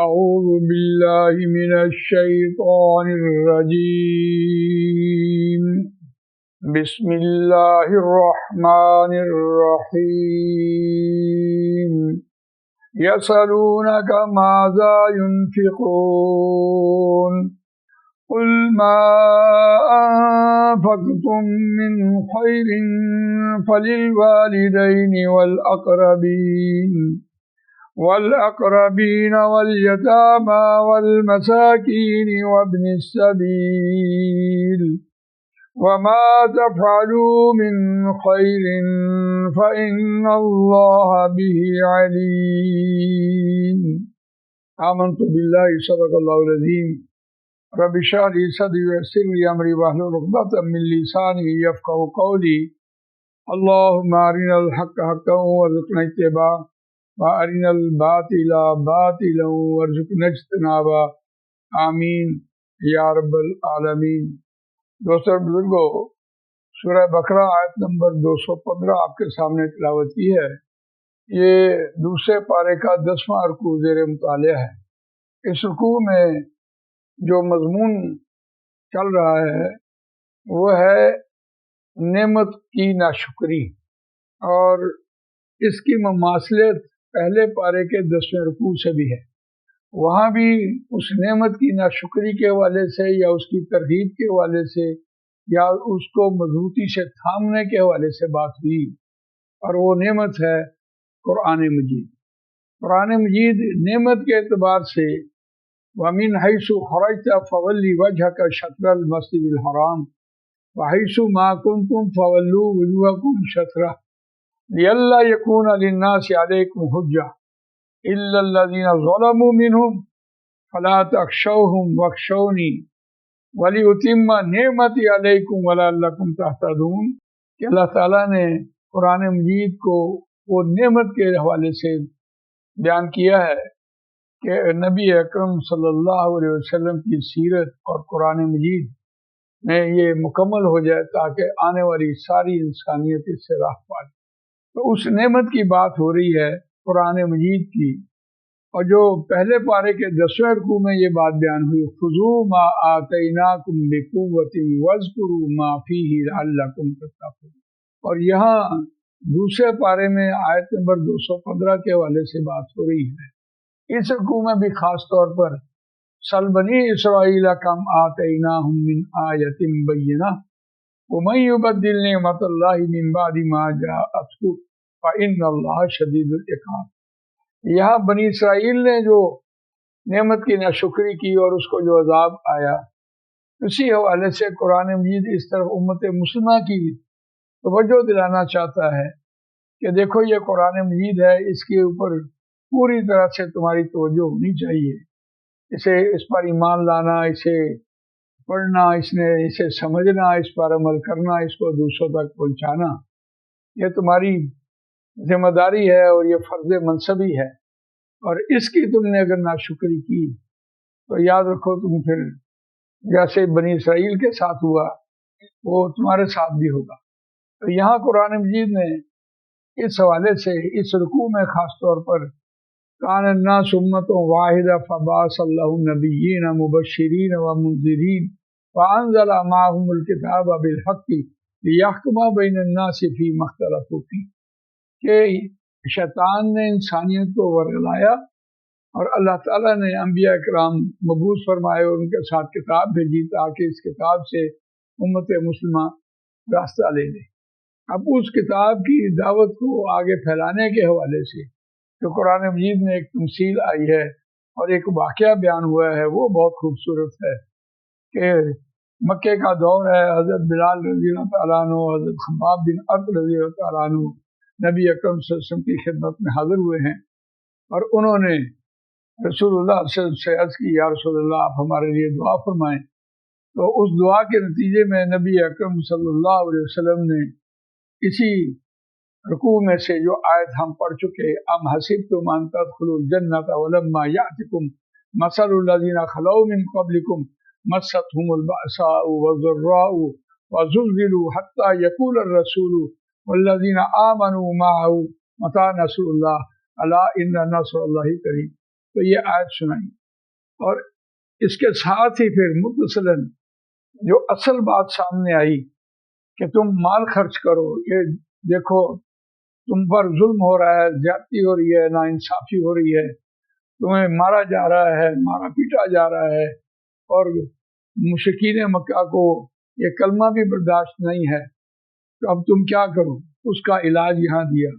أعوذ بالله من الشيطان الرجيم. بسم الله الرحمن الرحيم. يسألونك ماذا ينفقون قل ما أنفقتم من خير فللوالدين والأقربين واليتامى والمساكين وابن السبيل وما تفعلوا من خير فإن الله به عليم. آمنت بالله صدق الله العظيم. رب اشرح لي صدري ويسر لي أمري واحلل عقدة من لساني يفقهوا قولي. اللهم أرنا الحق حقا وارزقنا اتباعه وَأَرِنَا الْبَاطِلَ بَاطِلًا وَارْزُقْنَا اجْتِنَابَهُ آمین یا رب العالمین۔ دوستو بزرگو، سورہ بقرہ آیت نمبر 215 آپ کے سامنے تلاوت کی ہے۔ یہ دوسرے پارے کا 10واں رکوع زیر مطالعہ ہے۔ اس رکوع میں جو مضمون چل رہا ہے وہ ہے نعمت کی ناشکری، اور اس کی مماثلت پہلے پارے کے 10ویں رکوع سے بھی ہے۔ وہاں بھی اس نعمت کی ناشکری کے حوالے سے یا اس کی ترغیب کے حوالے سے یا اس کو مضبوطی سے تھامنے کے حوالے سے بات ہوئی، اور وہ نعمت ہے قرآن مجید۔ قرآن مجید نعمت کے اعتبار سے وَمِنْ حَيْثُ خَرَجْتَ فَوَلِّ وَجْهَكَ شَطْرَ الْمَسْجِدِ الْحَرَامِ وَحَيْثُ مَا كُنْتُمْ فَوَلُّوا وُجُوهَكُمْ شَطْرَهُ لِأَلَّا يَكُونَ لِلنَّاسِ عَلَيْكُمْ حُجَّةٌ إِلَّا الَّذِينَ ظَلَمُوا مِنْهُمْ فَلَا تَخْشَوْهُمْ وَاخْشَوْنِي وَلِأُتِمَّ نِعْمَتِي عَلَيْكُمْ وَلَعَلَّكُمْ تَهْتَدُونَ کہ اللہ تعالیٰ نے قرآن مجید کو وہ نعمت کے حوالے سے بیان کیا ہے کہ نبی اکرم صلی اللہ علیہ وسلم کی سیرت اور قرآن مجید میں یہ مکمل ہو جائے تاکہ آنے والی ساری انسانیت اس سے راہ پائے۔ تو اس نعمت کی بات ہو رہی ہے قرآن مجید کی، اور جو پہلے پارے کے 10ویں رکوع میں یہ بات بیان ہوئی، خذوا ما آتیناکم بقوۃ واذکروا ما فیہ لعلکم تتقون، اور یہاں دوسرے پارے میں آیت نمبر 215 کے حوالے سے بات ہو رہی ہے۔ اس رکوع میں بھی خاص طور پر سل بنی اسرائیل کم آتیناہم من آیۃ بینہ وَمَن يُبَدِّلْ نِعْمَتَ اللَّهِ مِن بَعْدِ مَا جَاءَتْهُ فَإِنَّ اللَّهَ شَدِيدُ الْعِقَابِ۔ یہاں بنی اسرائیل نے جو نعمت کی ناشکری کی اور اس کو جو عذاب آیا، اسی حوالے سے قرآن مجید اس طرف امت مسلمہ کی توجہ دلانا چاہتا ہے کہ دیکھو یہ قرآن مجید ہے، اس کے اوپر پوری طرح سے تمہاری توجہ ہونی چاہیے، اس پر ایمان لانا، اسے پڑھنا، اسے سمجھنا، اس پر عمل کرنا، اس کو دوسروں تک پہنچانا، یہ تمہاری ذمہ داری ہے اور یہ فرض منصبی ہے۔ اور اس کی تم نے اگر ناشکری کی تو یاد رکھو تم پھر جیسے بنی اسرائیل کے ساتھ ہوا وہ تمہارے ساتھ بھی ہوگا۔ تو یہاں قرآن مجید نے اس حوالے سے اس رکوع میں خاص طور پر کان الناس امۃ واحدہ فبعث اللہ النبیین مبشرین ومنذرین وانزل معهم الکتاب بالحق لیحکم بین الناس فیما اختلفوا فیہ، کہ شیطان نے انسانیت کو ورگلایا اور اللہ تعالیٰ نے انبیاء کرام مبعوث فرمائے اور ان کے ساتھ کتاب بھیجی تاکہ اس کتاب سے امت مسلمہ راستہ لے لے۔ اب اس کتاب کی دعوت کو آگے پھیلانے کے حوالے سے جو قرآن مجید میں ایک تمثیل آئی ہے اور ایک واقعہ بیان ہوا ہے وہ بہت خوبصورت ہے کہ مکے کا دور ہے، حضرت بلال رضی اللہ تعالیٰ عنہ، حضرت خباب بن عرط رضی اللہ تعالیٰ عنہ نبی اکرم صلی اللہ علیہ وسلم کی خدمت میں حاضر ہوئے ہیں، اور انہوں نے رسول اللہ صلی اللہ علیہ وسلم سے عرض کی یا رسول اللہ آپ ہمارے لیے دعا فرمائیں۔ تو اس دعا کے نتیجے میں نبی اکرم صلی اللہ علیہ وسلم نے اسی رکوع میں سے جو آیت ہم پڑھ چکے، ام حسبتم ان تدخلوا الجنۃ ولما یأتکم مثل الذین خلوا من قبلکم مستهم البأساء والضراء وزلزلوا حتى يقول الرسول والذین آمنوا معه متى نصر اللہ الا ان نصر اللہ قریب۔ تو یہ آیت سنائی، اور اس کے ساتھ ہی پھر متصلاً جو اصل بات سامنے آئی کہ تم مال خرچ کرو، یہ دیکھو تم پر ظلم ہو رہا ہے، زیادتی ہو رہی ہے، ناانصافی ہو رہی ہے، تمہیں مارا جا رہا ہے، مارا پیٹا جا رہا ہے، اور مشرکین مکہ کو یہ کلمہ بھی برداشت نہیں ہے، تو اب تم کیا کرو؟ اس کا علاج یہاں دیا۔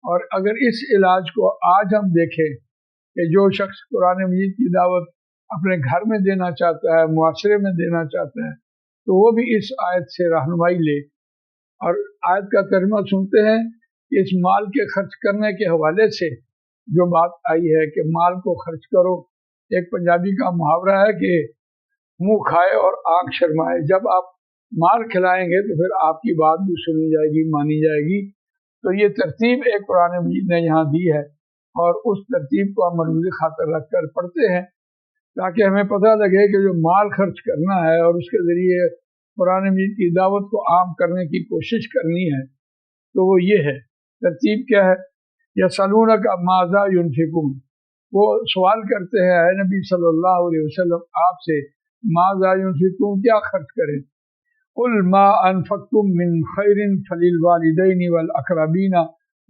اور اگر اس علاج کو آج ہم دیکھیں کہ جو شخص قرآن مجید کی دعوت اپنے گھر میں دینا چاہتا ہے، معاشرے میں دینا چاہتا ہے، تو وہ بھی اس آیت سے رہنمائی لے، اور آیت کا ترجمہ سنتے ہیں کہ اس مال کے خرچ کرنے کے حوالے سے جو بات آئی ہے کہ مال کو خرچ کرو۔ ایک پنجابی کا محاورہ ہے کہ منہ کھائے اور آنکھ شرمائے، جب آپ مال کھلائیں گے تو پھر آپ کی بات بھی سنی جائے گی، مانی جائے گی۔ تو یہ ترتیب ایک قرآن مجید نے یہاں دی ہے، اور اس ترتیب کو ہم مروز خاطر رکھ کر پڑھتے ہیں تاکہ ہمیں پتہ لگے کہ جو مال خرچ کرنا ہے اور اس کے ذریعے قرآن مجید کی دعوت کو عام کرنے کی کوشش کرنی ہے، تو وہ یہ ہے۔ ترتیب کیا ہے؟ یسألونک ماذا ینفقون، وہ سوال کرتے ہیں اے نبی صلی اللہ علیہ وسلم آپ سے، ماذا ینفقون، کیا خرچ کریں؟ قل ما انفقتم من خیر فللوالدین والاقربین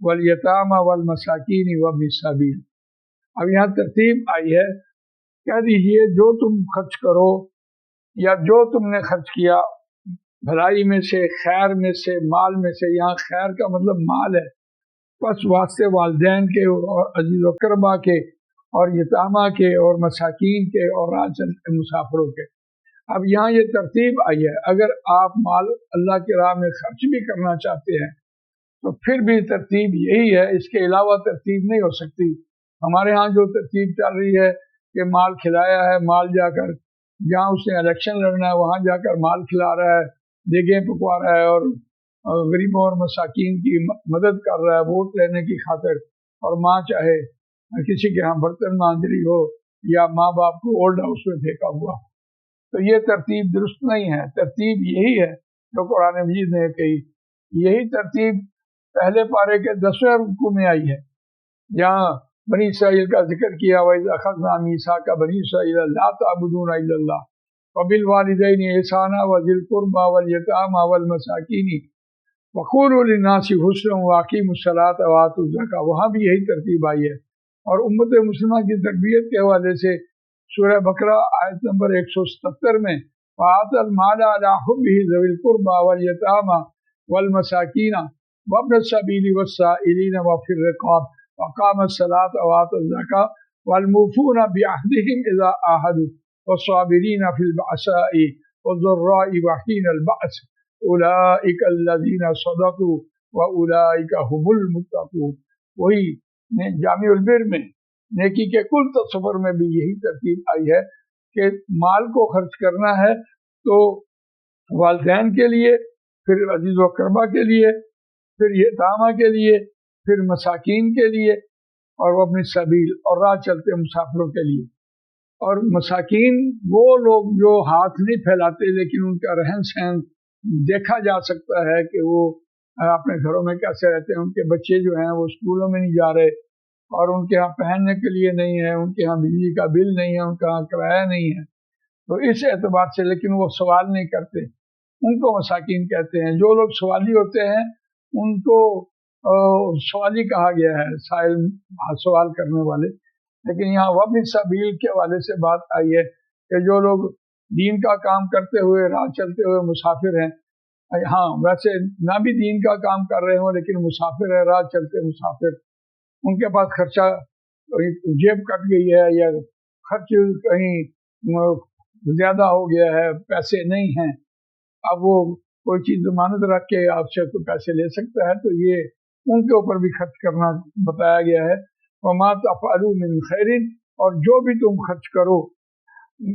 والیتامى والمساکین وابن السبیل۔ اب یہاں ترتیب آئی ہے، کہہ دیجئے جو تم خرچ کرو یا جو تم نے خرچ کیا بھلائی میں سے، خیر میں سے، مال میں سے، یہاں خیر کا مطلب مال ہے، بس واسطے والدین کے اور عزیز و اقربا کے اور یتامہ کے اور مساکین کے اور راہ چلتے مسافروں کے۔ اب یہاں یہ ترتیب آئی ہے، اگر آپ مال اللہ کی راہ میں خرچ بھی کرنا چاہتے ہیں تو پھر بھی ترتیب یہی ہے، اس کے علاوہ ترتیب نہیں ہو سکتی۔ ہمارے ہاں جو ترتیب چل رہی ہے کہ مال کھلایا ہے، مال جا کر جہاں اس نے الیکشن لڑنا ہے وہاں جا کر مال کھلا رہا ہے، دیگیں پکوا رہا ہے، اور غریبوں اور مساکین کی مدد کر رہا ہے ووٹ لینے کی خاطر، اور ماں چاہے کسی کے ہاں برتن مانج رہی ہو یا ماں باپ کو اولڈ ہاؤس میں پھینکا ہوا، تو یہ ترتیب درست نہیں ہے۔ ترتیب یہی ہے جو قرآن مجید نے کہی، یہی ترتیب پہلے پارے کے 10ویں رکوع میں آئی ہے، جہاں بنی اسرائیل کا ذکر کیا، وَإِذْ أَخَذْنَا مِيثَاقَ بَنِي إِسْرَائِيلَ لَا تَعْبُدُونَ إِلَّا اللَّهَ وَبِالْوَالِدَيْنِ إِحْسَانًا وَذِي الْقُرْبَى وَالْيَتَامَى وَالْمَسَاكِينِ وَقُولُوا لِلنَّاسِ حُسْنًا وَأَقِيمُوا الصَّلَاةَ وَآتُوا الزَّكَاةَ، وہاں بھی یہی ترتیب آئی ہے۔ اور امت مسلمہ کی تربیت کے حوالے سے سورہ بقرہ آیت نمبر 177 میں وَآتَى الْمَالَ عَلَىٰ حُبِّهِ ذَوِي الْقُرْبَى وَالْيَتَامَى وَالْمَسَاكِينَ وَابْنَ السَّبِيلِ وَالسَّائِلِينَ وَفِي الرِّقَابِ وَأَقَامَ الصَّلَاةَ وَآتَى الزَّكَاةَ وَالْمُوفُونَ بِعَهْدِهِمْ إِذَا عَاهَدُوا وَالصَّابِرِينَ فِي الْبَأْسَاءِ وَالضَّرَّاءِ وَحِينَ الْبَأْسِ أُولَٰئِكَ الَّذِينَ صَدَقُوا وَأُولَٰئِكَ هُمُ الْمُتَّقُونَ۔ وہی جامع البر میں نیکی کے کل تصور میں بھی یہی ترتیب آئی ہے کہ مال کو خرچ کرنا ہے تو والدین کے لیے، پھر عزیز و اقربا کے لیے، پھر یتامہ کے لیے، پھر مساکین کے لیے، اور وہ اپنی سبیل اور راہ چلتے مسافروں کے لیے۔ اور مساکین وہ لوگ جو ہاتھ نہیں پھیلاتے لیکن ان کا رہن سہن دیکھا جا سکتا ہے کہ وہ اپنے گھروں میں کیسے رہتے ہیں، ان کے بچے جو ہیں وہ اسکولوں میں نہیں جا رہے، اور ان کے ہاں پہننے کے لیے نہیں ہے، ان کے ہاں بجلی کا بل نہیں ہے، ان کا ہاں کرایہ نہیں ہے، تو اس اعتبار سے لیکن وہ سوال نہیں کرتے، ان کو مساکین کہتے ہیں۔ جو لوگ سوالی ہوتے ہیں ان کو سوالی کہا گیا ہے، سائل سوال کرنے والے، لیکن یہاں وابن السبیل کے حوالے سے بات آئی ہے کہ جو لوگ دین کا کام کرتے ہوئے راہ چلتے ہوئے مسافر ہیں، ہاں ویسے نہ بھی دین کا کام کر رہے ہوں لیکن مسافر ہے، راہ چلتے مسافر، ان کے پاس خرچہ جیب کٹ گئی ہے یا خرچ کہیں زیادہ ہو گیا ہے، پیسے نہیں ہیں، اب وہ کوئی چیز ضمانت رکھ کے آپ سے کوئی پیسے لے سکتا ہے، تو یہ ان کے اوپر بھی خرچ کرنا بتایا گیا ہے۔ وَمَا تَفْعَلُوا مِنْ خَيْرٍ، اور جو بھی تم خرچ کرو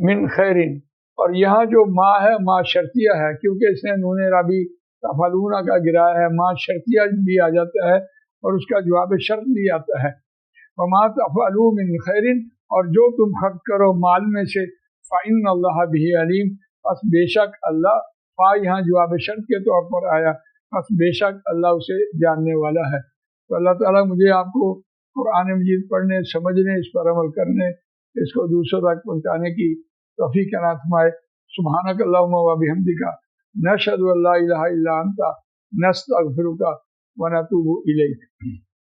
من خیرن، اور یہاں جو ما ہے ما شرطیہ ہے، کیونکہ اس نے نون رابی تفعلون کا گرایا ہے، ما شرطیہ بھی آ جاتا ہے اور اس کا جواب شرط بھی آتا ہے۔ وما تفعلوا من خیر، اور جو تم خرچ کرو مال میں سے، فإن اللہ بہ علیم، پس بے شک اللہ، فا یہاں جواب شرط کے طور پر آیا، پس بے شک اللہ اسے جاننے والا ہے۔ تو اللہ تعالیٰ مجھے آپ کو قرآن مجید پڑھنے، سمجھنے، اس پر عمل کرنے، اس کو دوسروں تک پہنچانے کی توفیق عنایت فرمائے۔ سبحانک اللہم و بحمدک نشہد ان لا الہ الا انت نستغفرک و نتوب الیک۔